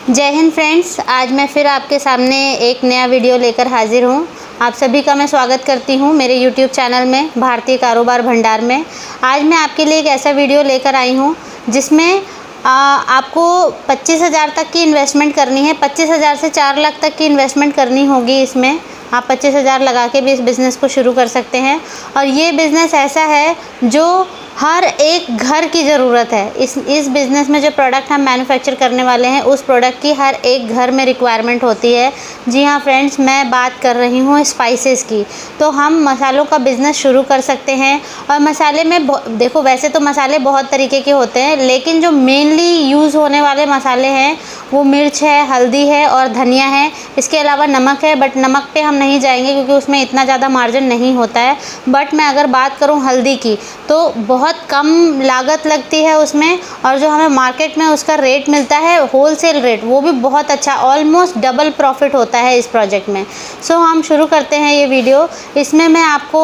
जय हिंद फ्रेंड्स, आज मैं फिर आपके सामने एक नया वीडियो लेकर हाजिर हूँ। आप सभी का मैं स्वागत करती हूँ मेरे YouTube चैनल में भारतीय कारोबार भंडार में। आज मैं आपके लिए एक ऐसा वीडियो लेकर आई हूँ जिसमें आपको 25,000 तक की इन्वेस्टमेंट करनी है। 25,000 से 4 लाख तक की इन्वेस्टमेंट करनी होगी। इसमें आप 25,000 लगा के भी इस बिज़नेस को शुरू कर सकते हैं। और ये बिज़नेस ऐसा है जो हर एक घर की ज़रूरत है। इस बिज़नेस में जो प्रोडक्ट हम मैन्युफैक्चर करने वाले हैं उस प्रोडक्ट की हर एक घर में रिक्वायरमेंट होती है। जी हाँ फ्रेंड्स, मैं बात कर रही हूँ स्पाइसेस की। तो हम मसालों का बिज़नेस शुरू कर सकते हैं। और मसाले में देखो, वैसे तो मसाले बहुत तरीके के होते हैं, लेकिन जो मेनली यूज़ होने वाले मसाले हैं वो मिर्च है, हल्दी है और धनिया है। इसके अलावा नमक है, बट नमक पे हम नहीं जाएंगे क्योंकि उसमें इतना ज़्यादा मार्जिन नहीं होता है। बट मैं अगर बात करूँ हल्दी की तो बहुत कम लागत लगती है उसमें, और जो हमें मार्केट में उसका रेट मिलता है होलसेल रेट, वो भी बहुत अच्छा, ऑलमोस्ट डबल प्रॉफिट होता है इस प्रोजेक्ट में। सो हम शुरू करते हैं ये वीडियो। इसमें मैं आपको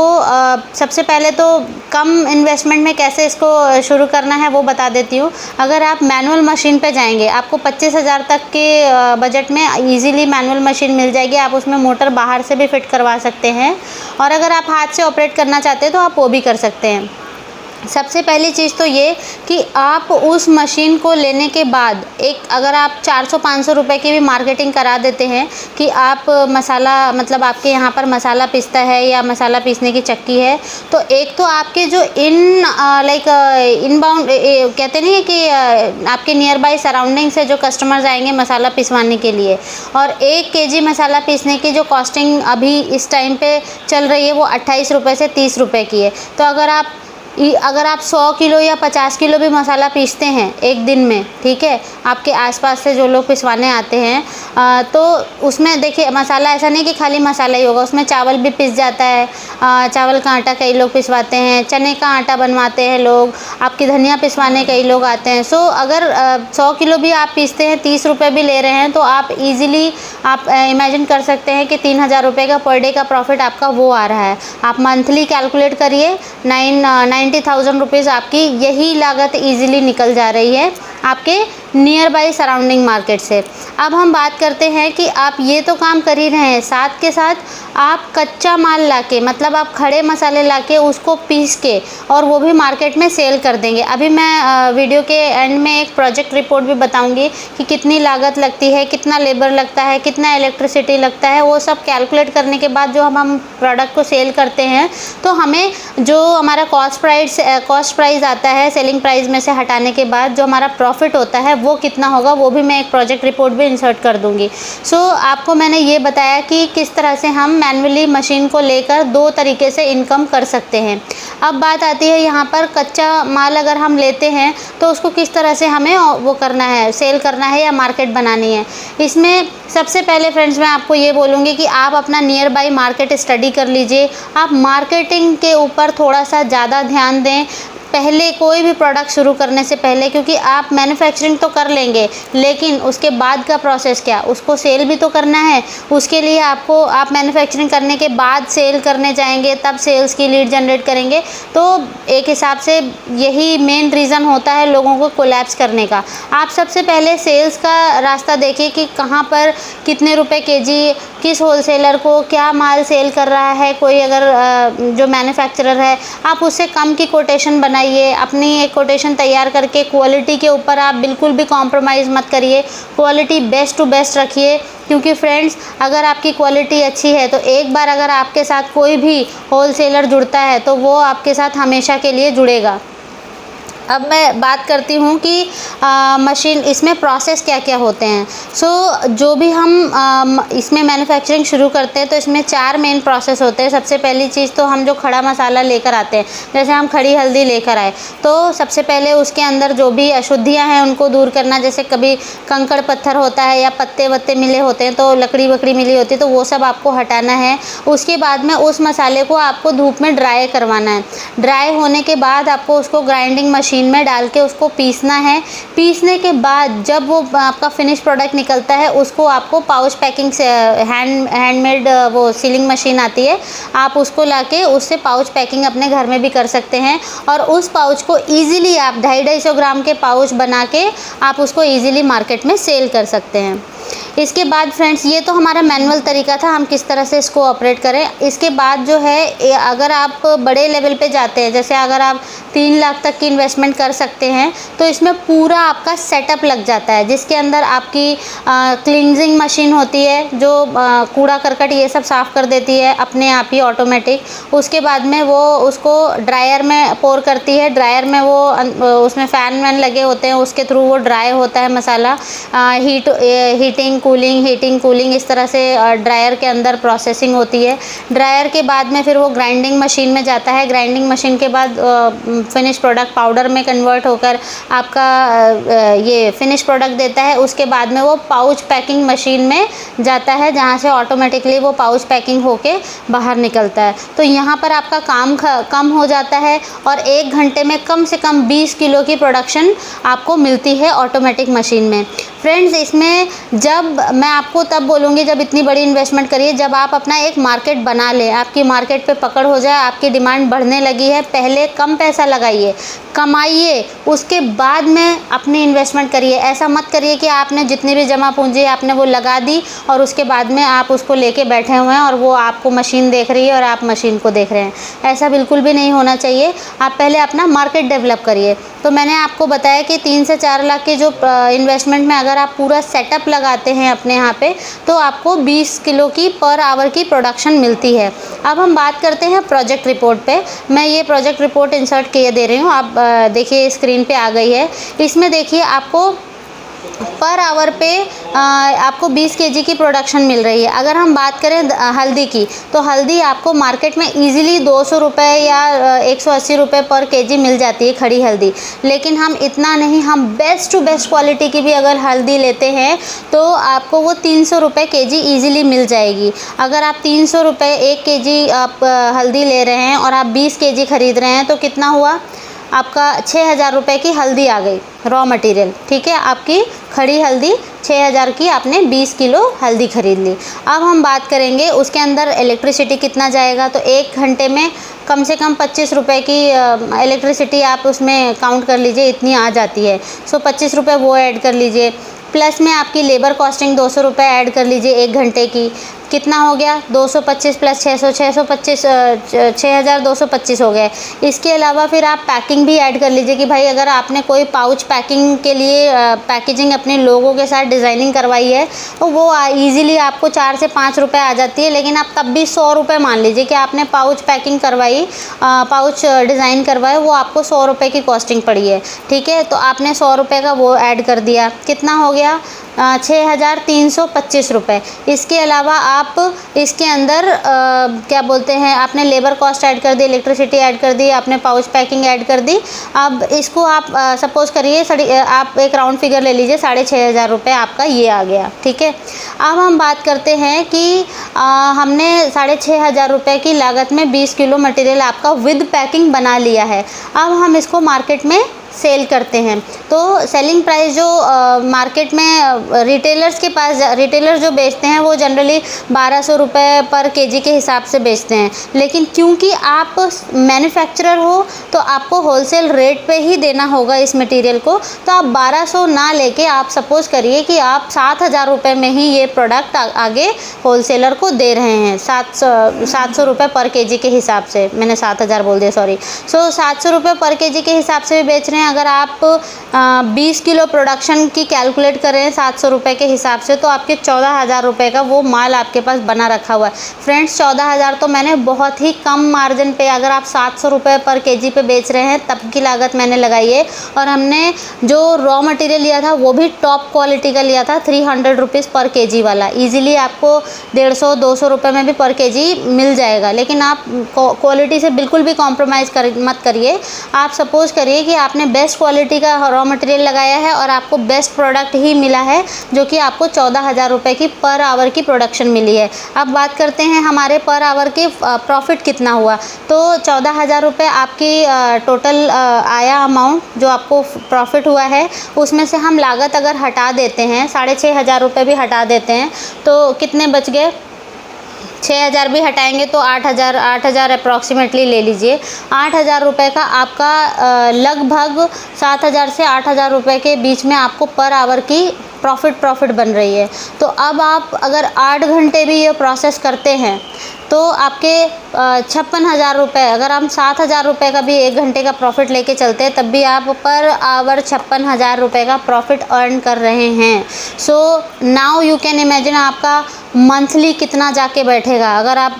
सबसे पहले तो कम इन्वेस्टमेंट में कैसे इसको शुरू करना है वो बता देती हूँ। अगर आप मैनुअल मशीन पे जाएंगे, आपको 25,000 तक के बजट में इजीली मैनुअल मशीन मिल जाएगी। आप उसमें मोटर बाहर से भी फिट करवा सकते हैं, और अगर आप हाथ से ऑपरेट करना चाहते हैं तो आप वो भी कर सकते हैं। सबसे पहली चीज़ तो ये कि आप उस मशीन को लेने के बाद अगर आप 400-500 रुपए की भी मार्केटिंग करा देते हैं कि आप मसाला, मतलब आपके यहाँ पर मसाला पीसता है या मसाला पीसने की चक्की है, तो एक तो आपके जो इनबाउंड कहते नहीं है कि आपके नियर बाई सराउंडिंग से जो कस्टमर्स आएंगे मसाला पिसवाने के लिए, और 1 केजी मसाला पीसने की जो कॉस्टिंग अभी इस टाइम पे चल रही है वो 28 रुपये से 30 रुपये की है। तो अगर आप 100 किलो या 50 किलो भी मसाला पीसते हैं एक दिन में, ठीक है, आपके आसपास से जो लोग पिसवाने आते हैं, तो उसमें देखिए मसाला ऐसा नहीं कि खाली मसाला ही होगा, उसमें चावल भी पिस जाता है। चावल का आटा कई लोग पिसवाते हैं, चने का आटा बनवाते हैं लोग, आपकी धनिया पिसवाने कई लोग आते हैं। सो अगर 100 किलो भी आप पीसते हैं, 30 रुपये भी ले रहे हैं, तो आप ईज़िली आप इमेजिन कर सकते हैं कि 3,000 रुपये का पर डे का प्रॉफिट आपका वो आ रहा है। आप मंथली कैलकुलेट करिए, 90,000 रुपीज़ आपकी यही लागत इजीली निकल जा रही है आपके नियर बाई सराउंडिंग मार्केट से। अब हम बात करते हैं कि आप ये तो काम कर ही रहे हैं, साथ के साथ आप कच्चा माल लाके, मतलब आप खड़े मसाले लाके उसको पीस के और वो भी मार्केट में सेल कर देंगे। अभी मैं वीडियो के एंड में एक प्रोजेक्ट रिपोर्ट भी बताऊंगी कि कितनी लागत लगती है, कितना लेबर लगता है, कितना इलेक्ट्रिसिटी लगता है। वो सब कैलकुलेट करने के बाद जो हम प्रोडक्ट को सेल करते हैं तो हमें जो हमारा कॉस्ट प्राइस आता है सेलिंग प्राइस में से हटाने के बाद जो हमारा प्रॉफिट होता है वो कितना होगा, वो भी मैं एक प्रोजेक्ट रिपोर्ट भी इंसर्ट कर दूंगी। सो आपको मैंने ये बताया कि किस तरह से हम मैन्युअली मशीन को लेकर 2 तरीके से इनकम कर सकते हैं। अब बात आती है यहाँ पर कच्चा माल अगर हम लेते हैं तो उसको किस तरह से हमें वो करना है, सेल करना है या मार्केट बनानी है। इसमें सबसे पहले फ्रेंड्स मैं आपको ये बोलूँगी कि आप अपना नियर बाई मार्केट स्टडी कर लीजिए। आप मार्केटिंग के ऊपर थोड़ा सा ज़्यादा ध्यान दें पहले, कोई भी प्रोडक्ट शुरू करने से पहले, क्योंकि आप मैन्युफैक्चरिंग तो कर लेंगे लेकिन उसके बाद का प्रोसेस क्या, उसको सेल भी तो करना है। उसके लिए आप मैन्युफैक्चरिंग करने के बाद सेल करने जाएंगे, तब सेल्स की लीड जनरेट करेंगे। तो एक हिसाब से यही मेन रीज़न होता है लोगों को कोलैप्स करने का। आप सबसे पहले सेल्स का रास्ता देखिए कि कहाँ पर कितने रुपए केजी, किस होलसेलर को क्या माल सेल कर रहा है। कोई अगर जो मैन्युफैक्चरर है, आप उससे कम की कोटेशन बनाइए, अपनी एक कोटेशन तैयार करके क्वालिटी के ऊपर आप बिल्कुल भी कॉम्प्रोमाइज़ मत करिए, क्वालिटी बेस्ट टू बेस्ट रखिए। क्योंकि फ्रेंड्स अगर आपकी क्वालिटी अच्छी है तो एक बार अगर आपके साथ कोई भी होलसेलर जुड़ता है तो वो आपके साथ हमेशा के लिए जुड़ेगा। अब मैं बात करती हूँ कि मशीन, इसमें प्रोसेस क्या क्या होते हैं। सो जो भी हम इसमें मैन्युफैक्चरिंग शुरू करते हैं तो इसमें 4 मेन प्रोसेस होते हैं। सबसे पहली चीज़ तो हम जो खड़ा मसाला लेकर आते हैं, जैसे हम खड़ी हल्दी लेकर आए तो सबसे पहले उसके अंदर जो भी अशुद्धियाँ हैं उनको दूर करना। जैसे कभी कंकड़ पत्थर होता है या पत्ते वत्ते मिले होते हैं तो लकड़ी वकड़ी मिली होती है, तो वो सब आपको हटाना है। उसके बाद में उस मसाले को आपको धूप में ड्राई करवाना है। ड्राई होने के बाद आपको उसको ग्राइंडिंग मशीन मशीन में डाल के उसको पीसना है। पीसने के बाद जब वो आपका फिनिश प्रोडक्ट निकलता है, उसको आपको पाउच पैकिंग से हैंडमेड वो सीलिंग मशीन आती है, आप उसको लाके उससे पाउच पैकिंग अपने घर में भी कर सकते हैं। और उस पाउच को ईज़िली आप 250-250 ग्राम के पाउच बना के आप उसको ईज़िली मार्केट में सेल कर सकते हैं। इसके बाद फ्रेंड्स, ये तो हमारा मैनुअल तरीका था, हम किस तरह से इसको ऑपरेट करें। इसके बाद जो है, अगर आप बड़े लेवल पे जाते हैं, जैसे अगर आप 3 लाख तक की इन्वेस्टमेंट कर सकते हैं, तो इसमें पूरा आपका सेटअप लग जाता है, जिसके अंदर आपकी क्लींजिंग मशीन होती है जो कूड़ा करकट ये सब साफ़ कर देती है अपने आप ही ऑटोमेटिक। उसके बाद में वो उसको ड्रायर में पोर करती है, ड्रायर में वो उसमें फ़ैन वैन लगे होते हैं, उसके थ्रू वो ड्राई होता है मसाला। हीटिंग कूलिंग इस तरह से ड्रायर के अंदर प्रोसेसिंग होती है। ड्रायर के बाद में फिर वो ग्राइंडिंग मशीन में जाता है। ग्राइंडिंग मशीन के बाद फिनिश प्रोडक्ट पाउडर में कन्वर्ट होकर आपका ये फिनिश प्रोडक्ट देता है। उसके बाद में वो पाउच पैकिंग मशीन में जाता है, जहाँ से ऑटोमेटिकली वो पाउच पैकिंग होके बाहर निकलता है। तो यहाँ पर आपका काम कम हो जाता है और 1 घंटे में कम से कम 20 किलो की प्रोडक्शन आपको मिलती है ऑटोमेटिक मशीन में। फ्रेंड्स, इसमें जब मैं आपको तब बोलूँगी जब इतनी बड़ी इन्वेस्टमेंट करिए, जब आप अपना एक मार्केट बना लें, आपकी मार्केट पे पकड़ हो जाए, आपकी डिमांड बढ़ने लगी है। पहले कम पैसा लगाइए, कमाइए, उसके बाद में अपनी इन्वेस्टमेंट करिए। ऐसा मत करिए कि आपने जितनी भी जमा पूंजी आपने वो लगा दी और उसके बाद में आप उसको लेके बैठे हुए हैं और वो आपको मशीन देख रही है और आप मशीन को देख रहे हैं। ऐसा बिल्कुल भी नहीं होना चाहिए। आप पहले अपना मार्केट डेवलप करिए। तो मैंने आपको बताया कि 3 से 4 लाख के जो इन्वेस्टमेंट में अगर आप पूरा सेटअप लगाते हैं अपने यहाँ पे, तो आपको 20 किलो की पर आवर की प्रोडक्शन मिलती है। अब हम बात करते हैं प्रोजेक्ट रिपोर्ट पे। मैं ये प्रोजेक्ट रिपोर्ट इंसर्ट किए दे रही हूँ, आप देखिए स्क्रीन पे आ गई है। इसमें देखिए आपको पर आवर पे आपको 20 केजी की प्रोडक्शन मिल रही है। अगर हम बात करें हल्दी की, तो हल्दी आपको मार्केट में इजीली 200 रुपये या 180 रुपये पर केजी मिल जाती है, खड़ी हल्दी। लेकिन हम इतना नहीं, हम बेस्ट टू बेस्ट क्वालिटी की भी अगर हल्दी लेते हैं तो आपको वो 300 रुपये केजी ईजिली मिल जाएगी। अगर आप 300 रुपये 1 केजी आप हल्दी ले रहे हैं और आप 20 केजी ख़रीद रहे हैं, तो कितना हुआ आपका 6000 रुपये की हल्दी आ गई, रॉ मटेरियल। ठीक है, आपकी खड़ी हल्दी 6000 की, आपने 20 किलो हल्दी ख़रीद ली। अब हम बात करेंगे उसके अंदर इलेक्ट्रिसिटी कितना जाएगा। तो 1 घंटे में कम से कम 25 रुपये की इलेक्ट्रिसिटी आप उसमें काउंट कर लीजिए, इतनी आ जाती है। सो 25 रुपये वो ऐड कर लीजिए, प्लस में आपकी लेबर कॉस्टिंग 200 रुपये ऐड कर लीजिए 1 घंटे की। कितना हो गया, 225 प्लस 600, 625 6225 हो गए। इसके अलावा फिर आप पैकिंग भी ऐड कर लीजिए कि भाई अगर आपने कोई पाउच पैकिंग के लिए पैकेजिंग अपने लोगों के साथ डिज़ाइनिंग करवाई है, तो वो ईज़िली आपको 4 से 5 रुपये आ जाती है। लेकिन आप तब भी 100 रुपये मान लीजिए कि आपने पाउच पैकिंग करवाई, पाउच डिज़ाइन करवाए, वो आपको 100 रुपये की कॉस्टिंग पड़ी है। ठीक है, तो आपने 100 रुपये का वो ऐड कर दिया, कितना हो गया 6325 रुपये। इसके अलावा आप इसके अंदर क्या बोलते हैं, आपने लेबर कॉस्ट ऐड कर दी, इलेक्ट्रिसिटी ऐड कर दी, आपने पाउच पैकिंग ऐड कर दी। अब इसको आप सपोज़ करिए, आप एक राउंड फिगर ले लीजिए, 6500 रुपये आपका ये आ गया। ठीक है, अब हम बात करते हैं कि हमने 6500 रुपये की लागत में 20 किलो मटेरियल आपका विद पैकिंग बना लिया है। अब हम इसको मार्केट में सेल करते हैं। तो सेलिंग प्राइस जो मार्केट में रिटेलर्स के पास, रिटेलर जो बेचते हैं वो जनरली 1200 रुपये पर केजी के हिसाब से बेचते हैं। लेकिन क्योंकि आप मैन्युफैक्चरर हो तो आपको होलसेल रेट पे ही देना होगा इस मटेरियल को। तो आप 1200 ना लेके आप सपोज़ करिए कि आप 7000 रुपये में ही ये प्रोडक्ट आगे होलसेलर को दे रहे हैं, 700 रुपये पर केजी के हिसाब से। मैंने 7000 बोल दिया, सॉरी। 700 रुपये पर केजी के हिसाब से भी बेच रहे हैं। अगर आप 20 किलो प्रोडक्शन की कैलकुलेट करें 700 रुपये के हिसाब से, तो आपके 14000 रुपये का वो माल आपके पास बना रखा हुआ है। फ्रेंड्स, 14000 तो मैंने बहुत ही कम मार्जिन पे, अगर आप 700 रुपये पर केजी पे बेच रहे हैं तब की लागत मैंने लगाई है। और हमने जो रॉ मटेरियल लिया था वो भी टॉप क्वालिटी का लिया था, 300 रुपीज़ पर केजी वाला। ईजिली आपको 150-200 रुपये में भी पर केजी मिल जाएगा। लेकिन आप क्वालिटी से बिल्कुल भी कॉम्प्रोमाइज़ मत करिए। आप सपोज़ करिए कि आपने बेस्ट क्वालिटी का रॉ मटेरियल लगाया है और आपको बेस्ट प्रोडक्ट ही मिला है, जो कि आपको 14,000 रुपये की पर आवर की प्रोडक्शन मिली है। अब बात करते हैं हमारे पर आवर के प्रॉफिट कितना हुआ। तो 14,000 रुपये आपकी टोटल आया अमाउंट जो आपको प्रॉफिट हुआ है, उसमें से हम लागत अगर हटा देते हैं, 6,500 रुपये भी हटा देते हैं, तो कितने बच गए? 6,000 भी हटाएंगे तो 8,000 अप्रॉक्सीमेटली ले लीजिए। 8,000 रुपये का आपका लगभग 7,000 से 8,000 रुपये के बीच में आपको पर आवर की प्रॉफिट बन रही है। तो अब आप अगर 8 घंटे भी ये प्रोसेस करते हैं तो आपके 56,000 रुपये, अगर हम 7,000 रुपये का भी 1 घंटे का प्रॉफिट लेके चलते हैं, तब भी आप पर आवर 56,000 रुपये का प्रॉफिट अर्न कर रहे हैं। So now you can imagine आपका मंथली कितना जाके बैठेगा। अगर आप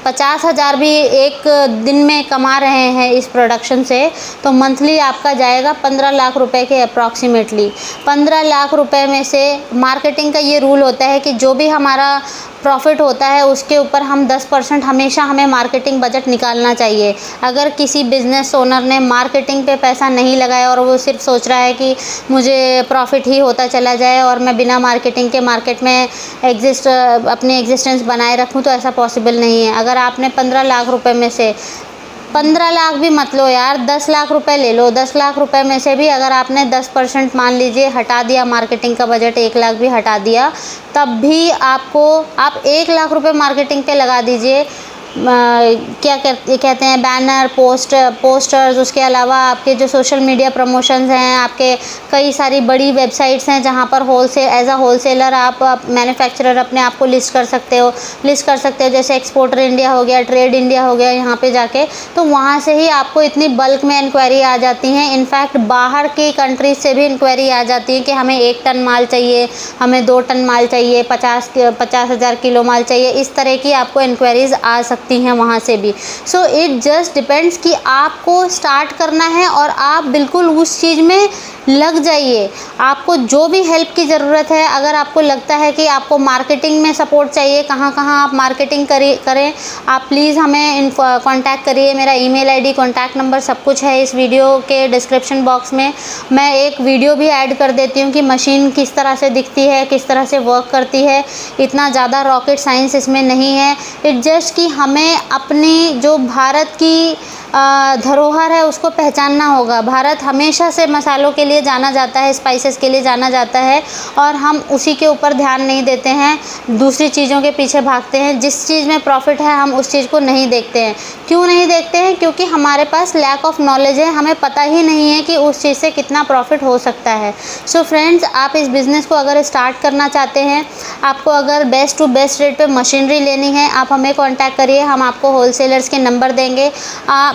50,000 भी एक दिन में कमा रहे हैं इस प्रोडक्शन से, तो मंथली आपका जाएगा 15 लाख रुपए के अप्रॉक्सीमेटली। 15 लाख रुपए में से मार्केटिंग का ये रूल होता है कि जो भी हमारा प्रॉफिट होता है उसके ऊपर हम 10% हमेशा हमें मार्केटिंग बजट निकालना चाहिए। अगर किसी बिज़नेस ओनर ने मार्केटिंग पे पैसा नहीं लगाया और वो सिर्फ सोच रहा है कि मुझे प्रॉफिट ही होता चला जाए और मैं बिना मार्केटिंग के मार्केट में अपनी एग्जिस्टेंस बनाए रखूं, तो ऐसा पॉसिबल नहीं है। अगर आपने 15 लाख रुपए में से 15 लाख भी मत लो यार, 10 लाख रुपए ले लो। 10 लाख रुपए में से भी अगर आपने 10% मान लीजिए हटा दिया मार्केटिंग का बजट, 1 लाख भी हटा दिया, तब भी आप 1 लाख रुपए मार्केटिंग पे लगा दीजिए। क्या कहते हैं, बैनर, पोस्टर्स, उसके अलावा आपके जो सोशल मीडिया प्रमोशंस हैं, आपके कई सारी बड़ी वेबसाइट्स हैं जहां पर एज अ होलसेलर आप मैन्युफैक्चरर अपने आप को लिस्ट कर सकते हो। जैसे एक्सपोर्टर इंडिया हो गया, ट्रेड इंडिया हो गया, यहाँ पे जाके तो वहाँ से ही आपको इतनी बल्क में इंक्वायरी आ जाती हैं। इनफैक्ट बाहर की कंट्रीज से भी इंक्वायरी आ जाती है कि हमें 1 टन माल चाहिए, हमें 2 टन माल चाहिए, 50,000 किलो माल चाहिए। इस तरह की आपको इंक्वायरीज आ सकती हैं वहाँ से भी। सो इट जस्ट डिपेंड्स कि आपको स्टार्ट करना है और आप बिल्कुल उस चीज़ में लग जाइए। आपको जो भी हेल्प की ज़रूरत है, अगर आपको लगता है कि आपको मार्केटिंग में सपोर्ट चाहिए, कहाँ आप मार्केटिंग करें, आप प्लीज़ हमें कांटेक्ट करिए। मेरा ईमेल आईडी, कांटेक्ट नंबर सब कुछ है इस वीडियो के डिस्क्रिप्शन बॉक्स में। मैं एक वीडियो भी ऐड कर देती हूँ कि मशीन किस तरह से दिखती है, किस तरह से वर्क करती है। इतना ज़्यादा रॉकेट साइंस इसमें नहीं है। इट जस्ट कि हमें अपनी जो भारत की धरोहर है उसको पहचानना होगा। भारत हमेशा से मसालों के लिए जाना जाता है, स्पाइसेस के लिए जाना जाता है, और हम उसी के ऊपर ध्यान नहीं देते हैं, दूसरी चीज़ों के पीछे भागते हैं। जिस चीज़ में प्रॉफिट है हम उस चीज़ को नहीं देखते हैं। क्यों नहीं देखते हैं? क्योंकि हमारे पास लैक ऑफ नॉलेज है, हमें पता ही नहीं है कि उस चीज़ से कितना प्रॉफिट हो सकता है। सो फ्रेंड्स, आप इस बिज़नेस को अगर स्टार्ट करना चाहते हैं, आपको अगर बेस्ट टू बेस्ट रेट पे मशीनरी लेनी है, आप हमें कॉन्टैक्ट करिए। हम आपको होलसेलर्स के नंबर देंगे।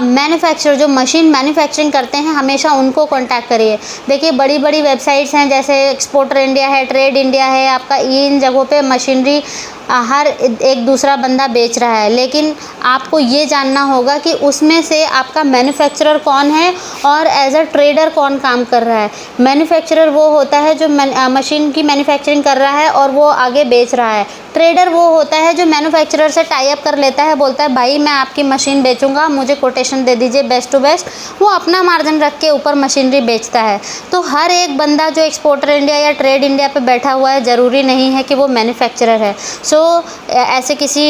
मैन्युफैक्चरर जो मशीन मैन्युफैक्चरिंग करते हैं, हमेशा उनको कांटेक्ट करिए। देखिए, बड़ी बड़ी वेबसाइट्स हैं जैसे एक्सपोर्टर इंडिया है, ट्रेड इंडिया है, आपका इन जगहों पे मशीनरी हर एक दूसरा बंदा बेच रहा है, लेकिन आपको ये जानना होगा कि उसमें से आपका मैन्युफैक्चरर कौन है और एज अ ट्रेडर कौन काम कर रहा है। मैन्युफैक्चरर वो होता है जो मशीन की मैन्युफैक्चरिंग कर रहा है और वो आगे बेच रहा है। ट्रेडर वो होता है जो मैन्युफैक्चरर से टाई अप कर लेता है, बोलता है भाई मैं आपकी मशीन बेचूंगा, मुझे कोटेशन दे दीजिए बेस्ट टू बेस्ट। वो अपना मार्जिन रख के ऊपर मशीनरी बेचता है। तो हर एक बंदा जो एक्सपोर्टर इंडिया या ट्रेड इंडिया पे बैठा हुआ है, ज़रूरी नहीं है कि वो मैन्युफैक्चरर है। सो ऐसे किसी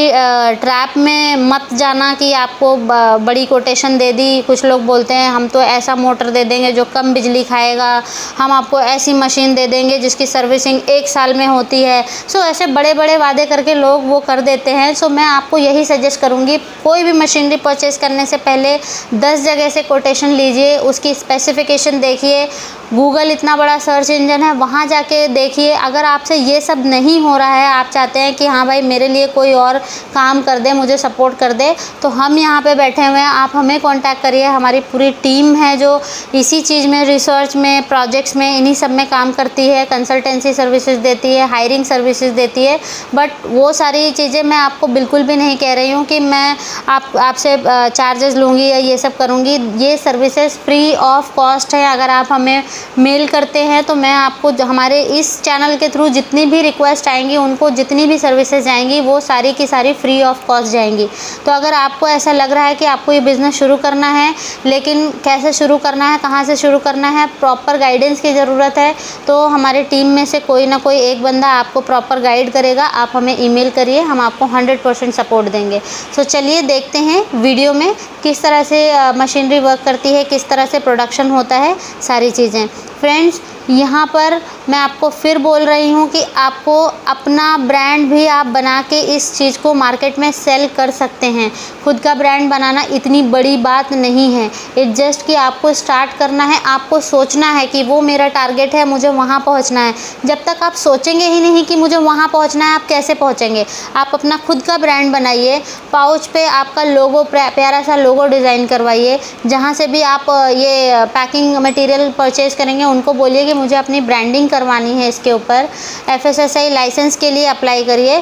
ट्रैप में मत जाना कि आपको बड़ी कोटेशन दे दी। कुछ लोग बोलते हैं हम तो ऐसा मोटर दे देंगे जो कम बिजली खाएगा, हम आपको ऐसी मशीन दे देंगे जिसकी सर्विसिंग 1 साल में होती है। सो ऐसे बड़े बड़े वादे करके लोग वो कर देते हैं। सो मैं आपको यही सजेस्ट करूँगी, कोई भी मशीनरी परचेज़ करने से पहले 10 जगह से कोटेशन लीजिए, उसकी स्पेसिफिकेशन देखिए। गूगल इतना बड़ा सर्च इंजन है, वहाँ जाके देखिए। अगर आपसे ये सब नहीं हो रहा है, आप चाहते हैं कि हाँ भाई मेरे लिए कोई और काम कर दे, मुझे सपोर्ट कर दे, तो हम यहाँ पे बैठे हुए हैं, आप हमें कांटेक्ट करिए। हमारी पूरी टीम है जो इसी चीज़ में, रिसर्च में, प्रोजेक्ट्स में, इन्हीं सब में काम करती है। कंसल्टेंसी सर्विसेज देती है, हायरिंग सर्विसेज देती है। बट वो सारी चीज़ें मैं आपको बिल्कुल भी नहीं कह रही हूँ कि मैं आपसे चार्जेस लूँगी या ये सब करूँगी। ये सर्विसेज फ्री ऑफ कॉस्ट है। अगर आप हमें मेल करते हैं तो मैं आपको हमारे इस चैनल के थ्रू जितनी भी रिक्वेस्ट आएंगी, उनको जितनी भी सर्विस सर्विसेज जाएंगी वो सारी की सारी फ्री ऑफ कॉस्ट जाएंगी। तो अगर आपको ऐसा लग रहा है कि आपको ये बिज़नेस शुरू करना है लेकिन कैसे शुरू करना है, कहाँ से शुरू करना है, प्रॉपर गाइडेंस की ज़रूरत है, तो हमारे टीम में से कोई ना कोई एक बंदा आपको प्रॉपर गाइड करेगा। आप हमें ईमेल करिए, हम आपको 100% सपोर्ट देंगे। सो चलिए देखते हैं वीडियो में किस तरह से मशीनरी वर्क करती है, किस तरह से प्रोडक्शन होता है, सारी चीज़ें। फ्रेंड्स, यहाँ पर मैं आपको फिर बोल रही हूँ कि आपको अपना ब्रांड भी आप बना के इस चीज़ को मार्केट में सेल कर सकते हैं। खुद का ब्रांड बनाना इतनी बड़ी बात नहीं है, इट जस्ट कि आपको स्टार्ट करना है, आपको सोचना है कि वो मेरा टारगेट है, मुझे वहाँ पहुँचना है। जब तक आप सोचेंगे ही नहीं कि मुझे वहाँ पहुँचना है, आप कैसे पहुँचेंगे। आप अपना खुद का ब्रांड बनाइए, पाउच पे आपका लोगो, प्यारा सा लोगो डिज़ाइन करवाइए। जहाँ से भी आप ये पैकिंग मटेरियल परचेज़ करेंगे उनको बोलिए कि मुझे अपनी ब्रांडिंग करवानी है इसके ऊपर। FSSAI लाइसेंस के लिए अप्लाई करिए।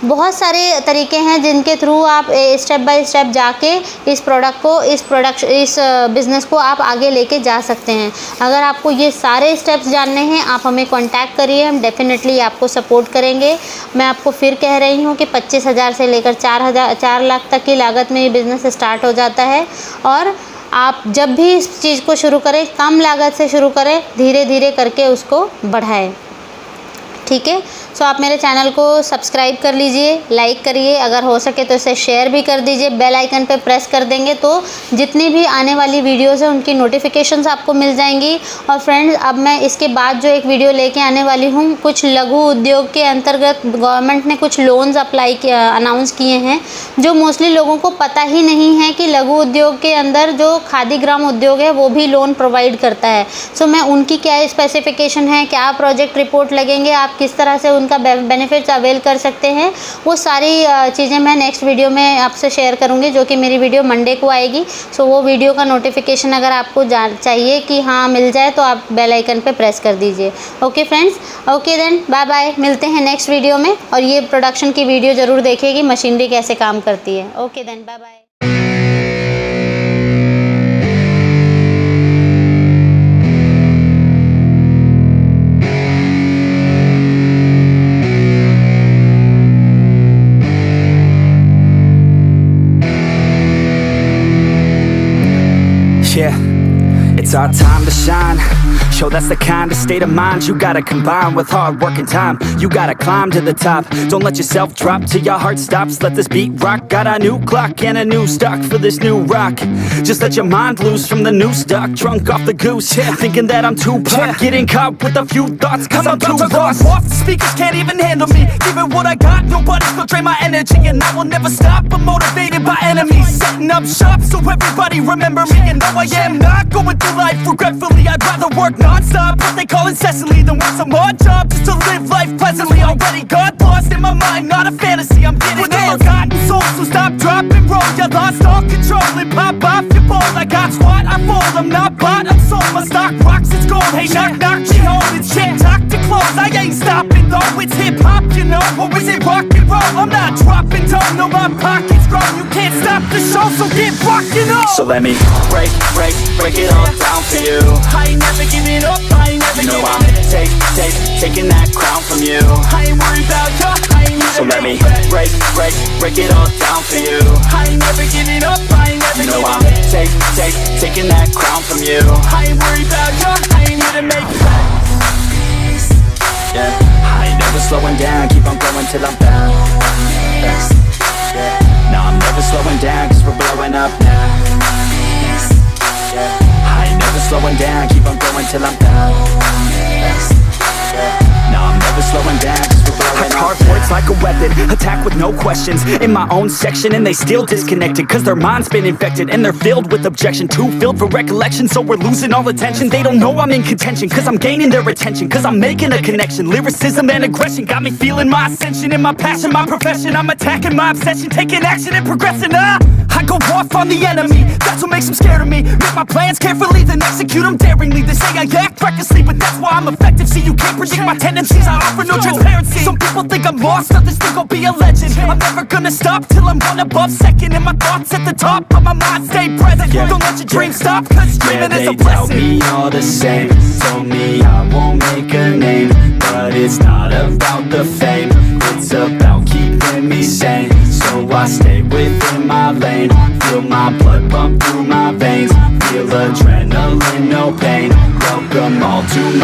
बहुत सारे तरीके हैं जिनके थ्रू आप स्टेप बाय स्टेप जाके इस बिज़नेस को आप आगे लेके जा सकते हैं। अगर आपको ये सारे स्टेप्स जानने हैं, आप हमें कांटेक्ट करिए, हम डेफिनेटली आपको सपोर्ट करेंगे। मैं आपको फिर कह रही हूँ कि 25,000 से लेकर 4 लाख तक की लागत में ये बिज़नेस स्टार्ट हो जाता है। और आप जब भी इस चीज़ को शुरू करें, कम लागत से शुरू करें, धीरे धीरे करके उसको बढ़ाएं। ठीक है। सो आप मेरे चैनल को सब्सक्राइब कर लीजिए, लाइक करिए, अगर हो सके तो इसे शेयर भी कर दीजिए। बेल आइकन पे प्रेस कर देंगे तो जितनी भी आने वाली वीडियोज़ हैं उनकी नोटिफिकेशंस आपको मिल जाएंगी। और फ्रेंड्स, अब मैं इसके बाद जो एक वीडियो लेके आने वाली हूँ, कुछ लघु उद्योग के अंतर्गत गवर्नमेंट ने कुछ लोन्स अनाउंस किए हैं जो मोस्टली लोगों को पता ही नहीं है कि लघु उद्योग के अंदर जो खादी ग्राम उद्योग है वो भी लोन प्रोवाइड करता है। सो मैं उनकी क्या स्पेसिफिकेशन है, क्या प्रोजेक्ट रिपोर्ट लगेंगे, आप किस तरह से उनका बेनिफिट्स अवेल कर सकते हैं, वो सारी चीज़ें मैं नेक्स्ट वीडियो में आपसे शेयर करूंगी, जो कि मेरी वीडियो मंडे को आएगी। सो वो वीडियो का नोटिफिकेशन अगर आपको चाहिए कि हाँ मिल जाए तो आप बेल आइकन पे प्रेस कर दीजिए। Okay friends, okay then bye bye, मिलते हैं नेक्स्ट वीडियो में। और ये प्रोडक्शन की वीडियो ज़रूर देखिए कि मशीनरी कैसे काम करती है। Okay then bye bye. Yeah, it's our time to shine. Show that's the kind of state of mind you gotta combine with hard work and time. You gotta climb to the top. Don't let yourself drop till your heart stops. Let this beat rock. Got a new clock and a new stock for this new rock. Just let your mind loose from the new stock. Drunk off the goose, yeah. Thinking that I'm too pop. Getting caught with a few thoughts cause I'm too lost. Off the speakers can't even handle me. Giving what I got, nobody's gonna drain my energy. And I will never stop, I'm motivated by enemies. Setting up shop so everybody remember me. And though I am not going through life regretfully, I'd rather work non-stop, what they call incessantly, than work some odd job just to live life pleasantly. Already got lost in my mind, not a fantasy, I'm getting with a forgotten soul. So stop, drop and roll, you lost all control and pop off your ball. I got squat, I fold, I'm not bought, I'm sold. My stock rocks, it's gold. Hey, knock, knock, she home, it's shit, talk to close. I ain't stopping though, it's hip-hop, you know, or is it rock and roll? I'm not dropping down, no, my pocket's grown. You can't stop the show, so get rockin' on. So let me break it all down for you. I ain't never giving up, I ain't never giving up. Taking that crown from you. I ain't worried about you, I ain't never. So let me break it all down for you. I ain't never giving up, I ain't never giving up. Taking that crown from you. I ain't worried about you, I ain't here to make friends. Yeah, I ain't never slowing down, keep on going till I'm down. Yeah, no, I'm never slowing down cause we're blowing up now. Yeah, I ain't never slowing down, keep on going till I'm down. No, I'm never slowing down cause we're blowing up. I carve words like a weapon, attack with no questions. In my own section and they still disconnected cause their mind's been infected and they're filled with objection. Too filled for recollection, so we're losing all attention. They don't know I'm in contention cause I'm gaining their attention. Cause I'm making a connection, lyricism and aggression got me feeling my ascension. In my passion, my profession, I'm attacking my obsession. Taking action and progressing, I go off on the enemy, that's what makes them scared of me. Make my plans carefully, then execute them daringly. They say I act recklessly, but that's why I'm effective. See, you can't predict my tendencies, I offer no transparency. Some people think I'm lost, others think I'll be a legend. I'm never gonna stop till I'm one above second. And my thoughts at the top, but my mind stay present. Don't let your dreams stop, cause dreaming is a blessing. They tell me all the same, told me I won't make a name. But it's not about the fame, it's about keeping lane. Feel my blood pump through my veins. Feel adrenaline, no pain. Welcome all to my